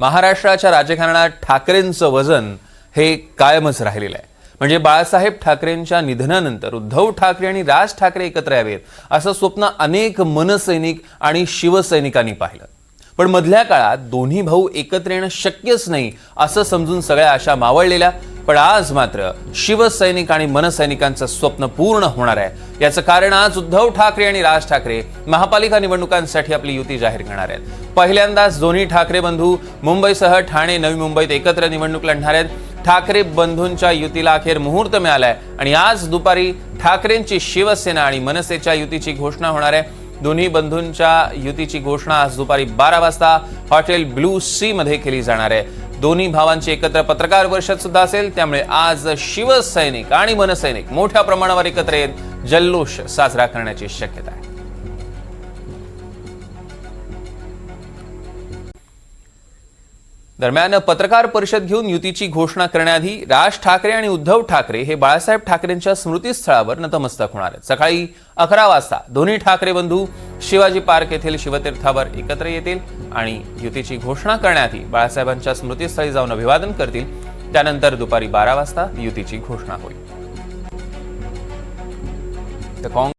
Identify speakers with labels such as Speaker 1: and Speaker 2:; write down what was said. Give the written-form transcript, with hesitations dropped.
Speaker 1: महाराष्ट्राच्या राजकारणात ठाकरेंचं वजन हे कायमच राहिलेलं आहे। म्हणजे बाळासाहेब ठाकरेंच्या निधनानंतर उद्धव ठाकरे आणि राज ठाकरे एकत्र यावेत असं स्वप्न अनेक मनसैनिक आणि शिवसैनिकांनी पाहिलं। पण मधल्या काळात दोन्ही भाऊ एकत्र येणं शक्यच नाही असं समजून सगळ्या आशा मावळलेल्या। पण आज मात्र शिवसैनिक आणि मनसैनिकांचं स्वप्न पूर्ण होणार आहे। याचं कारण आज उद्धव ठाकरे आणि राज ठाकरे महापालिका निवडणुकांसाठी आपली युती जाहीर करणार आहेत। पहिल्यांदाच दोन्ही ठाकरे बंधू मुंबईसह ठाणे नवी मुंबईत एकत्र निवडणूक लढणार आहेत। ठाकरे बंधूंच्या युतीला अखेर मुहूर्त मिळालाय आणि आज दुपारी ठाकरेंची शिवसेना आणि मनसेच्या युतीची घोषणा होणार आहे। दोन्ही बंधूंच्या युतीची घोषणा आज दुपारी 12 वाजता हॉटेल ब्लू सी मध्ये केली जाणार आहे। दोन्ही भावांची एकत्र पत्रकार परिषद सुद्धा असेल, त्यामुळे आज शिवसैनिक आणि मनसैनिक मोठ्या प्रमाणावर एकत्र येत जल्लोष साजरा करण्याची शक्यता आहे। दरम्यान पत्रकार परिषद घेऊन युतीची घोषणा करण्याआधी राज ठाकरे आणि उद्धव ठाकरे हे बाळासाहेब ठाकरेंच्या स्मृतीस्थळावर नतमस्तक होणार आहेत। सकाळी 11 वाजता दोन्ही ठाकरे बंधू शिवाजी पार्क येथील शिवतीर्थावर एकत्र येतील आणि युतीची घोषणा करण्याआधी बाळासाहेबांच्या स्मृतीस्थळी जाऊन अभिवादन करतील। त्यानंतर दुपारी 12 वाजता युतीची घोषणा होईल।